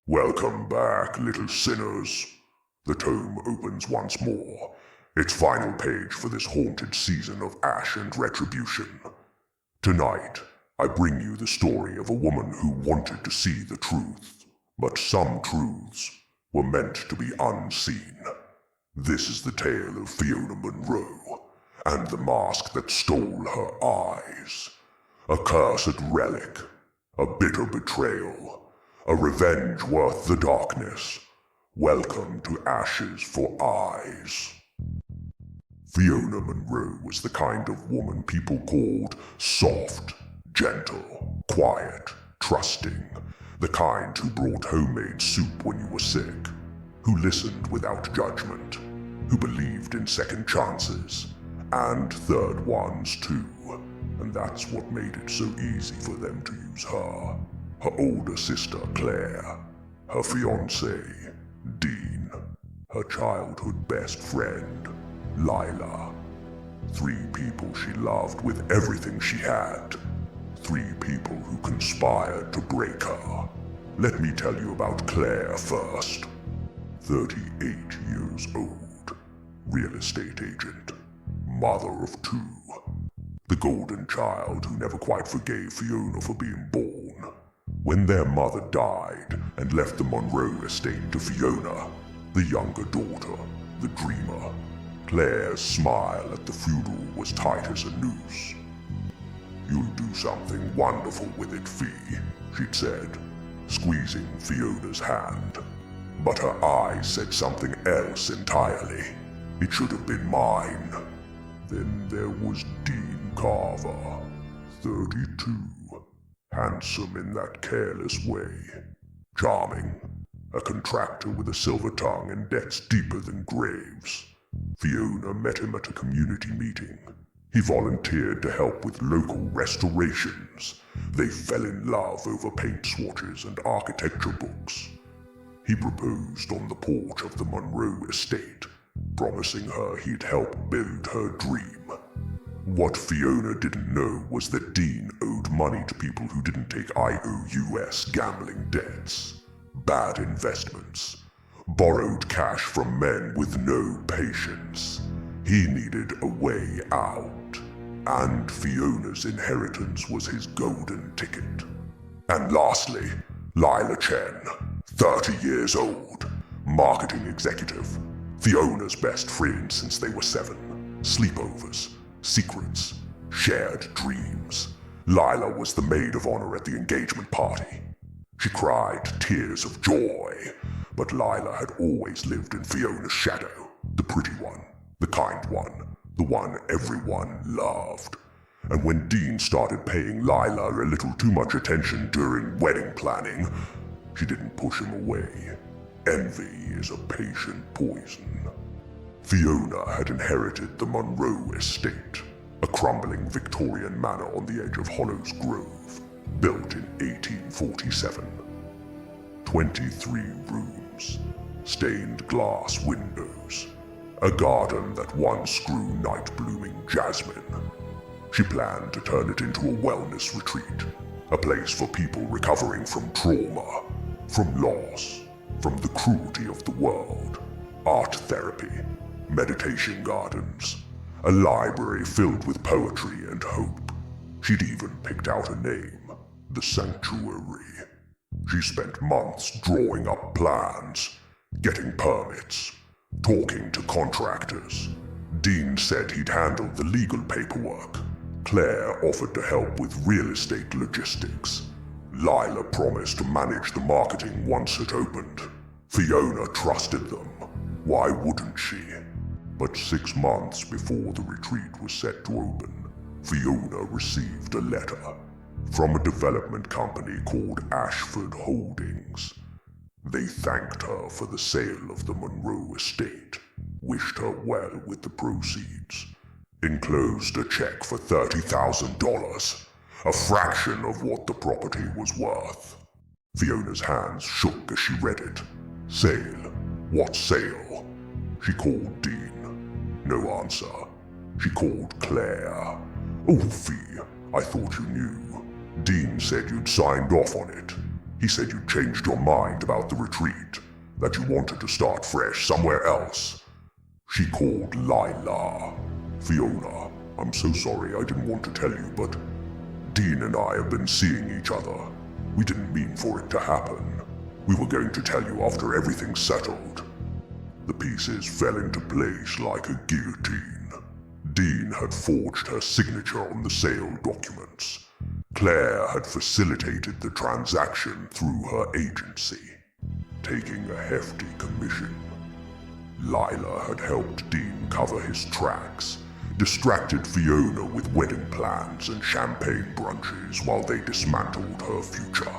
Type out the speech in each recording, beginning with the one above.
Welcome back, little sinners. The tome opens once more, its final page for this haunted season of ash and retribution. Tonight, I bring you the story of a woman who wanted to see the truth, but some truths were meant to be unseen. This is the tale of Fiona Monroe and the mask that stole her eyes. A cursed relic, a bitter betrayal, a revenge worth the darkness. Welcome to Ashes for Eyes. Fiona Monroe was the kind of woman people called soft, gentle, quiet, trusting, the kind who brought homemade soup when you were sick, who listened without judgment, who believed in second chances, and third ones too. And that's what made it so easy for them to use her older sister Claire, her fiancé Dean, her childhood best friend Lila. 3 people she loved with everything she had. 3 people who conspired to break her. Let me tell you about Claire first. 38 years old, real estate agent, mother of 2. The golden child who never quite forgave Fiona for being born. When their mother died and left the Monroe estate to Fiona, the younger daughter, the dreamer, Claire's smile at the funeral was tight as a noose. "You'll do something wonderful with it, Fee," she'd said, squeezing Fiona's hand. But her eyes said something else entirely. It should have been mine. Then there was Dean Carver, 32, handsome in that careless way, charming, a contractor with a silver tongue and debts deeper than graves. Fiona met him at a community meeting. He volunteered to help with local restorations. They fell in love over paint swatches and architecture books. He proposed on the porch of the Monroe estate, promising her he'd help build her dream. What Fiona didn't know was that Dean owed money to people who didn't take IOUS gambling debts, bad investments, borrowed cash from men with no patience. He needed a way out, and Fiona's inheritance was his golden ticket. And lastly, Lila Chen, 30 years old, marketing executive, Fiona's best friend since they were 7. Sleepovers, secrets, shared dreams. Lila was the maid of honor at the engagement party. She cried tears of joy, but Lila had always lived in Fiona's shadow, the pretty one, the kind one, the one everyone loved. And when Dean started paying Lila a little too much attention during wedding planning, she didn't push him away. Envy is a patient poison. Fiona had inherited the Monroe estate, a crumbling Victorian manor on the edge of Hollows Grove, built in 1847. 23 rooms, stained glass windows, a garden that once grew night-blooming jasmine. She planned to turn it into a wellness retreat, a place for people recovering from trauma, from loss, from the cruelty of the world, art therapy, meditation gardens, a library filled with poetry and hope. She'd even picked out a name, the Sanctuary. She spent months drawing up plans, getting permits, talking to contractors. Dean said he'd handle the legal paperwork. Claire offered to help with real estate logistics. Lila promised to manage the marketing once it opened. Fiona trusted them. Why wouldn't she? But 6 months before the retreat was set to open, Fiona received a letter from a development company called Ashford Holdings. They thanked her for the sale of the Monroe estate, wished her well with the proceeds, enclosed a check for $30,000, a fraction of what the property was worth. Fiona's hands shook as she read it. Sale? What sale? She called Dean. No answer. She called Claire. "Oh, Fee, I thought you knew. Dean said you'd signed off on it. He said you changed your mind about the retreat, that you wanted to start fresh somewhere else. She called Lila. Fiona, I'm so sorry I didn't want to tell you, but Dean and I have been seeing each other. We didn't mean for it to happen. We were going to tell you after everything's settled. The pieces fell into place like a guillotine. Dean had forged her signature on the sale documents. Claire had facilitated the transaction through her agency, taking a hefty commission. Lila had helped Dean cover his tracks, distracted Fiona with wedding plans and champagne brunches while they dismantled her future.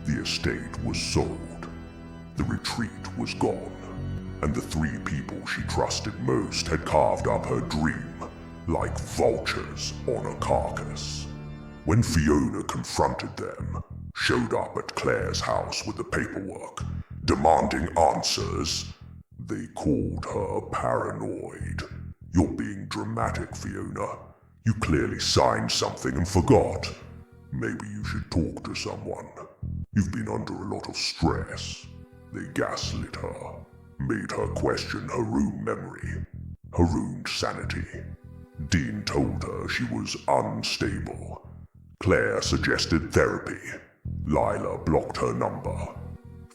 The estate was sold, the retreat was gone, and the three people she trusted most had carved up her dream like vultures on a carcass. When Fiona confronted them, showed up at Claire's house with the paperwork, demanding answers, they called her paranoid. You're being dramatic, Fiona. You clearly signed something and forgot. Maybe you should talk to someone. You've been under a lot of stress. They gaslit her, made her question her own memory, her own sanity. Dean told her she was unstable. Claire suggested therapy. Lila blocked her number.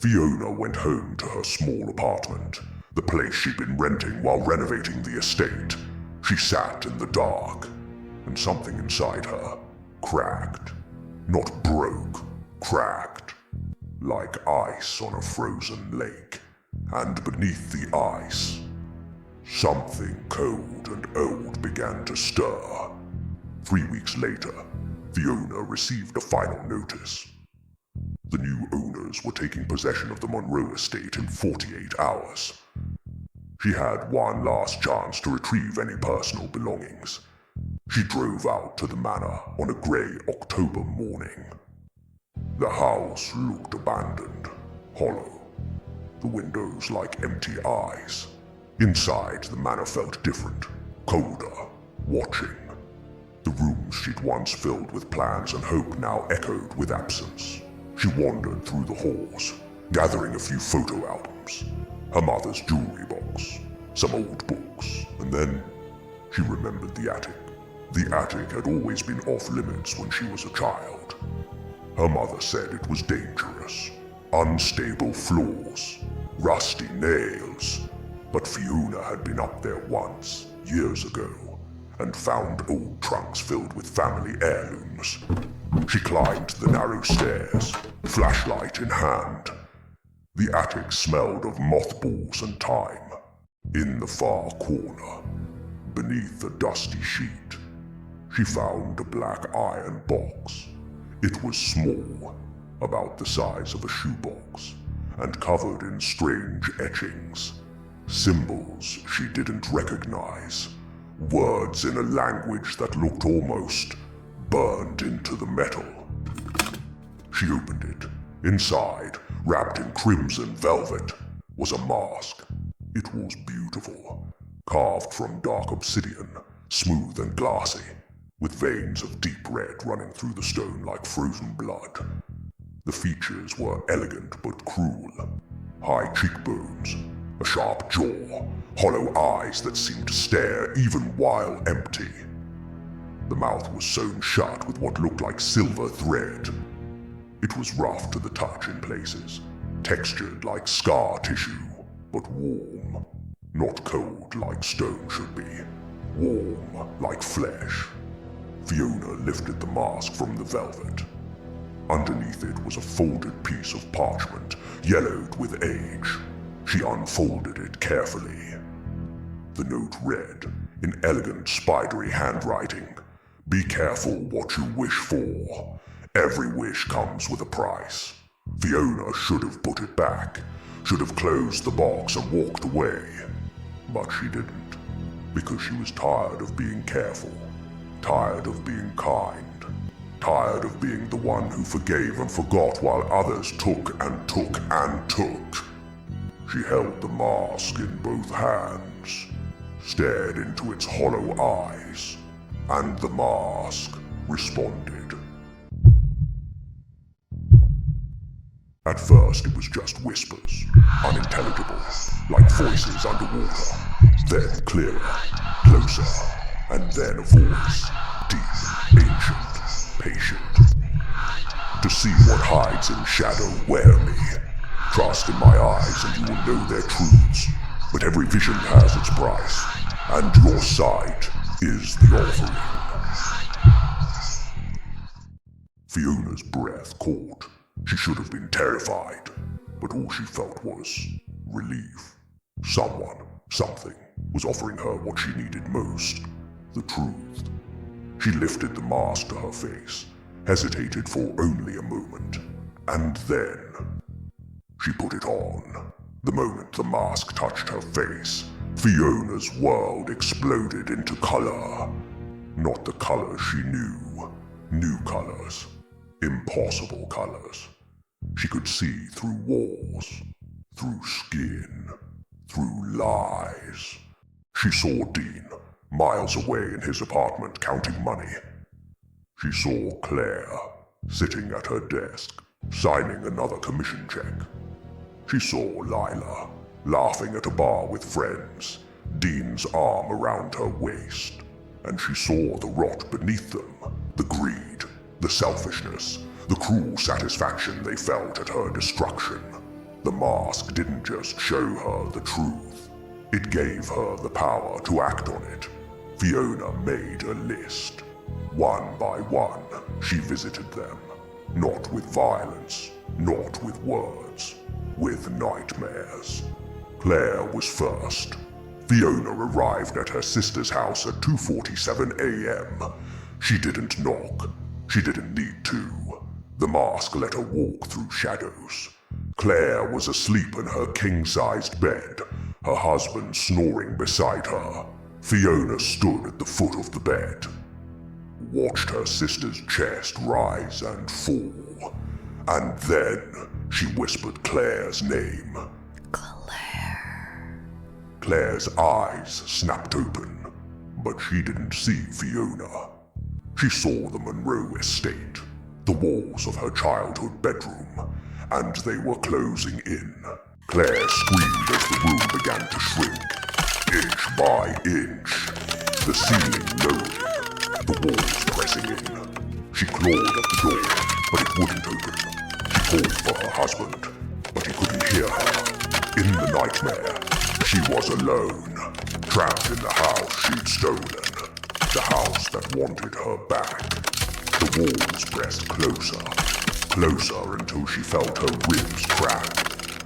Fiona went home to her small apartment, the place she'd been renting while renovating the estate. She sat in the dark, and something inside her cracked. Not broke, cracked. Like ice on a frozen lake. And beneath the ice, something cold and old began to stir. 3 weeks later, Fiona received a final notice. The new owners were taking possession of the Monroe estate in 48 hours. She had one last chance to retrieve any personal belongings. She drove out to the manor on a grey October morning. The house looked abandoned, hollow. The windows like empty eyes. Inside, the manor felt different, colder, watching. The rooms she'd once filled with plans and hope now echoed with absence. She wandered through the halls, gathering a few photo albums, her mother's jewelry box, some old books, and then she remembered the attic. The attic had always been off limits when she was a child. Her mother said it was dangerous. Unstable floors, rusty nails. But Fiona had been up there once, years ago, and found old trunks filled with family heirlooms. She climbed the narrow stairs, flashlight in hand. The attic smelled of mothballs and thyme. In the far corner, beneath a dusty sheet, she found a black iron box. It was small, about the size of a shoebox, and covered in strange etchings. Symbols she didn't recognize. Words in a language that looked almost burned into the metal. She opened it. Inside, wrapped in crimson velvet, was a mask. It was beautiful, carved from dark obsidian, smooth and glassy, with veins of deep red running through the stone like frozen blood. The features were elegant but cruel. High cheekbones, a sharp jaw, hollow eyes that seemed to stare even while empty. The mouth was sewn shut with what looked like silver thread. It was rough to the touch in places, textured like scar tissue, but warm. Not cold like stone should be, warm like flesh. Fiona lifted the mask from the velvet. Underneath it was a folded piece of parchment, yellowed with age. She unfolded it carefully. The note read, in elegant spidery handwriting, "Be careful what you wish for. Every wish comes with a price." Fiona should have put it back, should have closed the box and walked away. But she didn't, because she was tired of being careful, tired of being kind, tired of being the one who forgave and forgot while others took and took and took. She held the mask in both hands, stared into its hollow eyes, and the mask responded. At first it was just whispers, unintelligible, like voices underwater. Then clearer, closer, and then a voice, deep, ancient, patient. To see what hides in shadow, wear me. Trust in my eyes and you will know their truths. But every vision has its price, and your sight is the offering. Fiona's breath caught. She should have been terrified, but all she felt was relief. Someone, something, was offering her what she needed most, the truth. She lifted the mask to her face, hesitated for only a moment, and then she put it on. The moment the mask touched her face, Fiona's world exploded into color. Not the colors she knew. New colors. Impossible colors. She could see through walls, through skin, through lies. She saw Dean, miles away in his apartment counting money. She saw Claire, sitting at her desk, signing another commission check. She saw Lila, laughing at a bar with friends, Dean's arm around her waist. And she saw the rot beneath them, the greed, the selfishness, the cruel satisfaction they felt at her destruction. The mask didn't just show her the truth. It gave her the power to act on it. Fiona made a list. One by one, she visited them. Not with violence, not with words, with nightmares. Claire was first. Fiona arrived at her sister's house at 2:47 a.m. She didn't knock. She didn't need to. The mask let her walk through shadows. Claire was asleep in her king-sized bed, her husband snoring beside her. Fiona stood at the foot of the bed, watched her sister's chest rise and fall, and then she whispered Claire's name. Claire. Claire's eyes snapped open, but she didn't see Fiona. She saw the Monroe estate, the walls of her childhood bedroom, and they were closing in. Claire screamed as the room began to shrink, inch by inch. The ceiling lowered, the walls pressing in. She clawed at the door, but it wouldn't open. She called for her husband, but he couldn't hear her. In the nightmare, she was alone, trapped in the house she'd stolen, the house that wanted her back. The walls pressed closer, closer until she felt her ribs crack,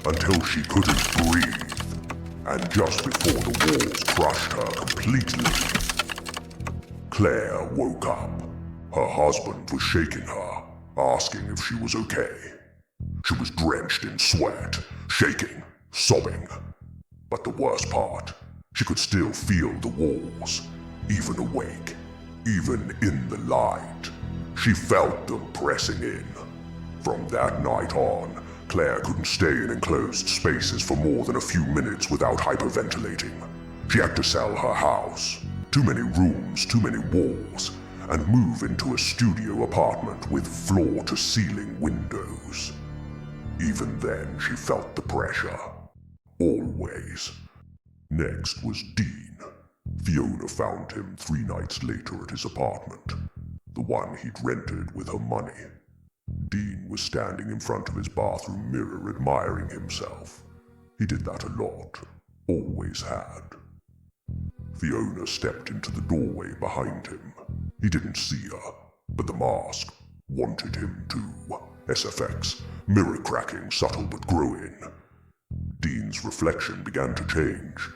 until she couldn't breathe, and just before the walls crushed her completely, Claire woke up. Her husband was shaking her, asking if she was okay. She was drenched in sweat, shaking, sobbing. But the worst part, she could still feel the walls, even awake, even in the light. She felt them pressing in. From that night on, Claire couldn't stay in enclosed spaces for more than a few minutes without hyperventilating. She had to sell her house, too many rooms, too many walls, and move into a studio apartment with floor-to-ceiling windows. Even then, she felt the pressure. Always. Next was Dean. Fiona found him 3 nights later at his apartment, the one he'd rented with her money. Dean was standing in front of his bathroom mirror admiring himself. He did that a lot, always had. Fiona stepped into the doorway behind him. He didn't see her, but the mask wanted him to. SFX, mirror cracking, subtle but growing. Dean's reflection began to change.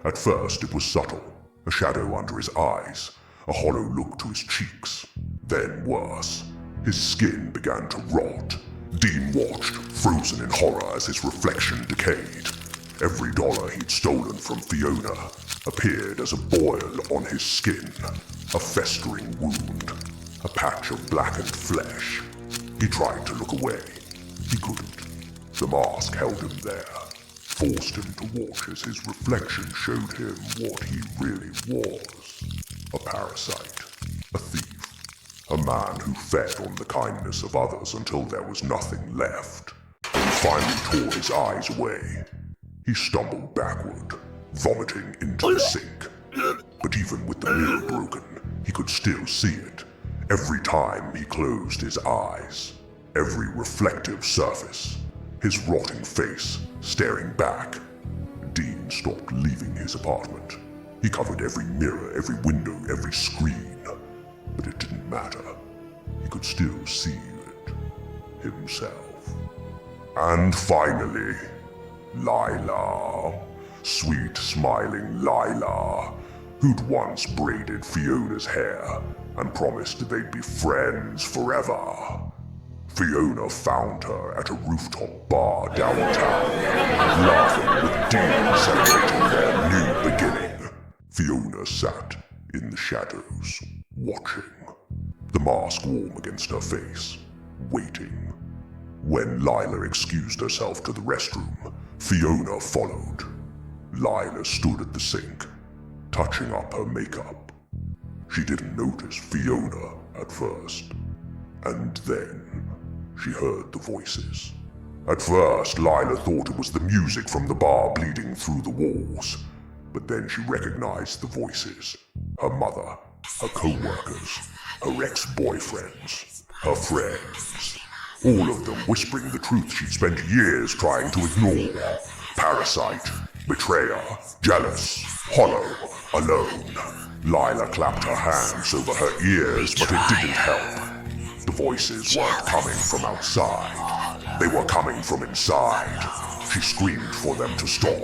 At first it was subtle, a shadow under his eyes, a hollow look to his cheeks. Then worse, his skin began to rot. Dean watched, frozen in horror as his reflection decayed. Every dollar he'd stolen from Fiona appeared as a boil on his skin, a festering wound, a patch of blackened flesh. He tried to look away. He couldn't. The mask held him there, forced him to watch as his reflection showed him what he really was. A parasite, a thief, a man who fed on the kindness of others until there was nothing left. finally tore his eyes away. He stumbled backward, vomiting into the sink. But even with the mirror broken, he could still see it. Every time he closed his eyes, every reflective surface, his rotting face staring back. Dean stopped leaving his apartment. He covered every mirror, every window, every screen. But it didn't matter. He could still see it himself. And finally, Lila. Sweet, smiling Lila, who'd once braided Fiona's hair and promised they'd be friends forever. Fiona found her at a rooftop bar downtown, laughing with Dean celebrating their new beginning. Fiona sat in the shadows, watching, the mask warm against her face, waiting. When Lila excused herself to the restroom, Fiona followed. Lila stood at the sink, touching up her makeup. She didn't notice Fiona at first, and then she heard the voices. At first, Lila thought it was the music from the bar bleeding through the walls, but then she recognized the voices. Her mother, her co-workers, her ex-boyfriends, her friends. All of them whispering the truth she'd spent years trying to ignore. Parasite, betrayer, jealous, hollow, alone. Lila clapped her hands over her ears, but it didn't help. The voices weren't coming from outside. They were coming from inside. She screamed for them to stop,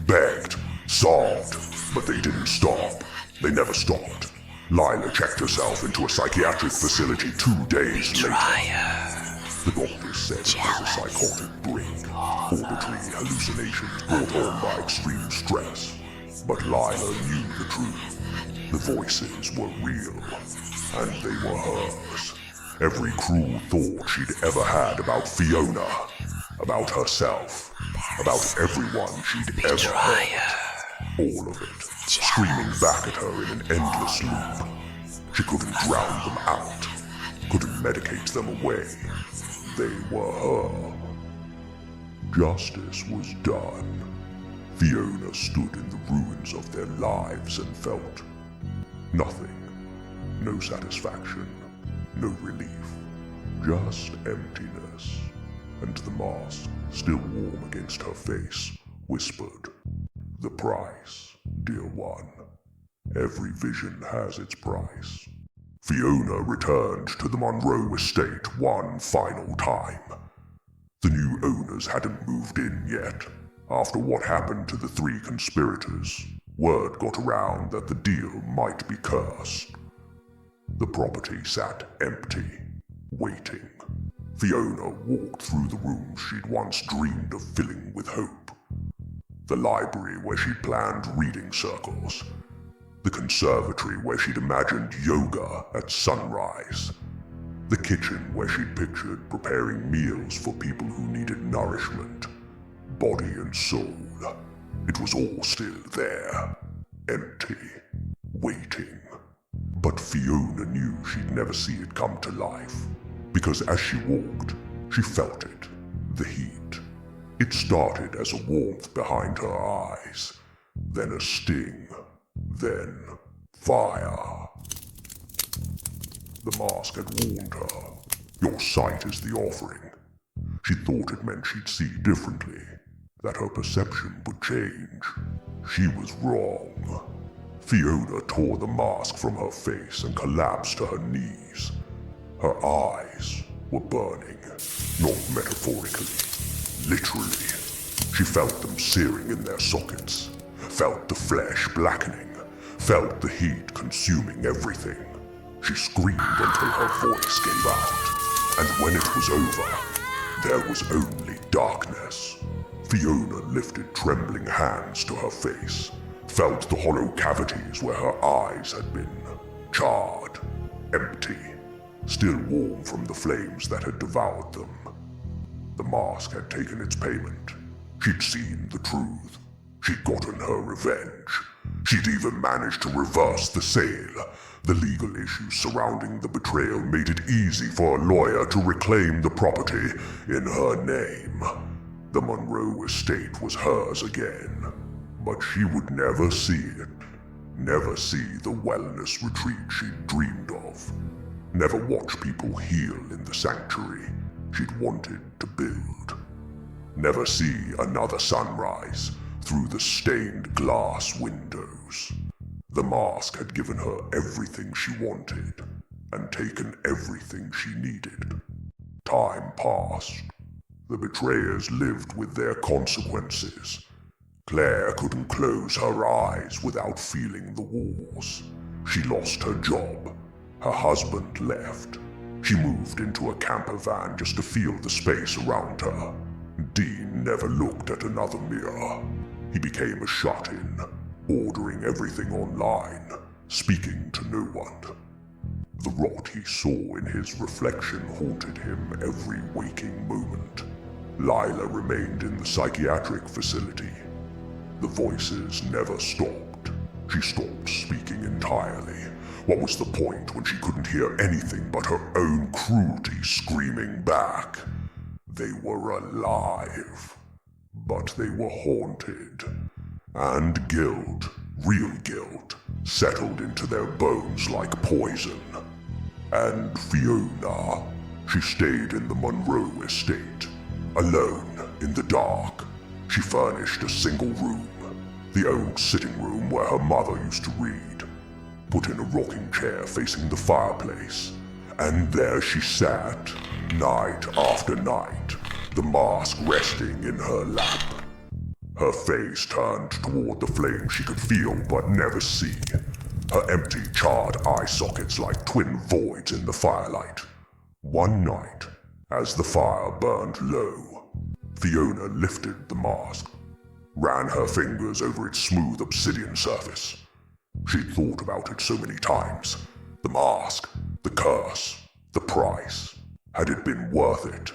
begged, sobbed, but they didn't stop. They never stopped. Lila checked herself into a psychiatric facility 2 days later. The doctors said it was a psychotic break, auditory hallucinations brought on by extreme stress. But Lila knew the truth. The voices were real, and they were hers. Every cruel thought she'd ever had about Fiona, about herself, about everyone she'd ever hurt. All of it, screaming back at her in an endless loop. She couldn't drown them out, couldn't medicate them away. They were her. Justice was done. Fiona stood in the ruins of their lives and felt nothing. No satisfaction, no relief, just emptiness. And the mask, still warm against her face, whispered, "The price, dear one. Every vision has its price." Fiona returned to the Monroe estate one final time. The new owners hadn't moved in yet. After what happened to the 3 conspirators, word got around that the deal might be cursed. The property sat empty, waiting. Fiona walked through the rooms she'd once dreamed of filling with hope. The library where she'd planned reading circles. The conservatory where she'd imagined yoga at sunrise. The kitchen where she'd pictured preparing meals for people who needed nourishment. Body and soul. It was all still there. Empty. Waiting. But Fiona knew she'd never see it come to life. Because as she walked, she felt it. The heat. It started as a warmth behind her eyes. Then a sting. Then fire. The mask had warned her. Your sight is the offering. She thought it meant she'd see differently, that her perception would change. She was wrong. Fiona tore the mask from her face and collapsed to her knees. Her eyes were burning, not metaphorically, literally. She felt them searing in their sockets, felt the flesh blackening, felt the heat consuming everything. She screamed until her voice gave out, and when it was over, there was only darkness. Fiona lifted trembling hands to her face, felt the hollow cavities where her eyes had been, charred, empty, still warm from the flames that had devoured them. The mask had taken its payment. She'd seen the truth. She'd gotten her revenge. She'd even managed to reverse the sale. The legal issues surrounding the betrayal made it easy for a lawyer to reclaim the property in her name. The Monroe estate was hers again, but she would never see it. Never see the wellness retreat she'd dreamed of. Never watch people heal in the sanctuary she'd wanted to build. Never see another sunrise through the stained glass windows. The mask had given her everything she wanted and taken everything she needed. Time passed. The betrayers lived with their consequences. Claire couldn't close her eyes without feeling the wars. She lost her job. Her husband left. She moved into a camper van just to feel the space around her. Dean never looked at another mirror. He became a shut-in, ordering everything online, speaking to no one. The rot he saw in his reflection haunted him every waking moment. Lila remained in the psychiatric facility. The voices never stopped. She stopped speaking entirely. What was the point when she couldn't hear anything but her own cruelty screaming back? They were alive, but they were haunted. And guilt, real guilt, settled into their bones like poison. And Fiona, she stayed in the Monroe estate, alone in the dark. She furnished a single room, the old sitting room where her mother used to read, put in a rocking chair facing the fireplace, and there she sat, night after night, the mask resting in her lap. Her face turned toward the flame she could feel but never see, her empty, charred eye sockets like twin voids in the firelight. One night, as the fire burned low, Fiona lifted the mask, ran her fingers over its smooth obsidian surface. She'd thought about it so many times. The mask, the curse, the price. Had it been worth it?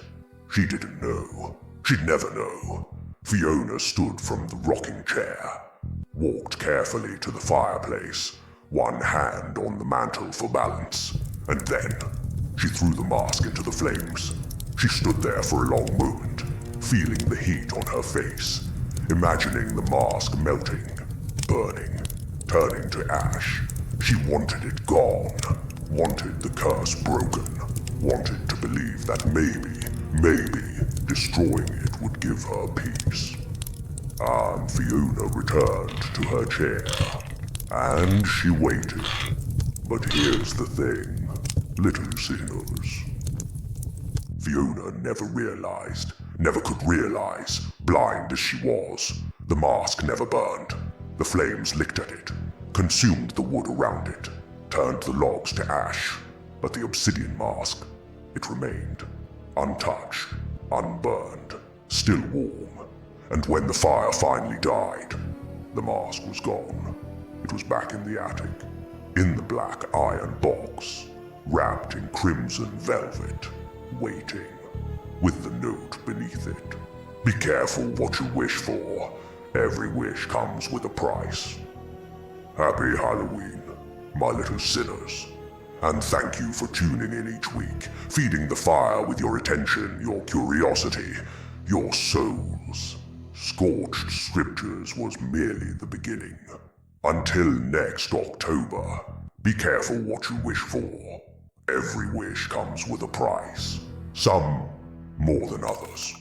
She didn't know. She'd never know. Fiona stood from the rocking chair, walked carefully to the fireplace, one hand on the mantel for balance, and then she threw the mask into the flames. She stood there for a long moment, feeling the heat on her face, imagining the mask melting, burning, turning to ash. She wanted it gone, wanted the curse broken, wanted to believe that maybe destroying it would give her peace. And Fiona returned to her chair, and she waited. But here's the thing, little sinners. Fiona never could realize, blind as she was, the mask never burned. The flames licked at it, consumed the wood around it, turned the logs to ash. But the obsidian mask, it remained, untouched, unburned, still warm. And when the fire finally died, the mask was gone. It was back in the attic, in the black iron box, wrapped in crimson velvet, waiting, with the note beneath it. Be careful what you wish for. Every wish comes with a price. Happy Halloween, my little sinners. And thank you for tuning in each week, feeding the fire with your attention, your curiosity, your souls. Scorched Scriptures was merely the beginning. Until next October, be careful what you wish for. Every wish comes with a price, some more than others.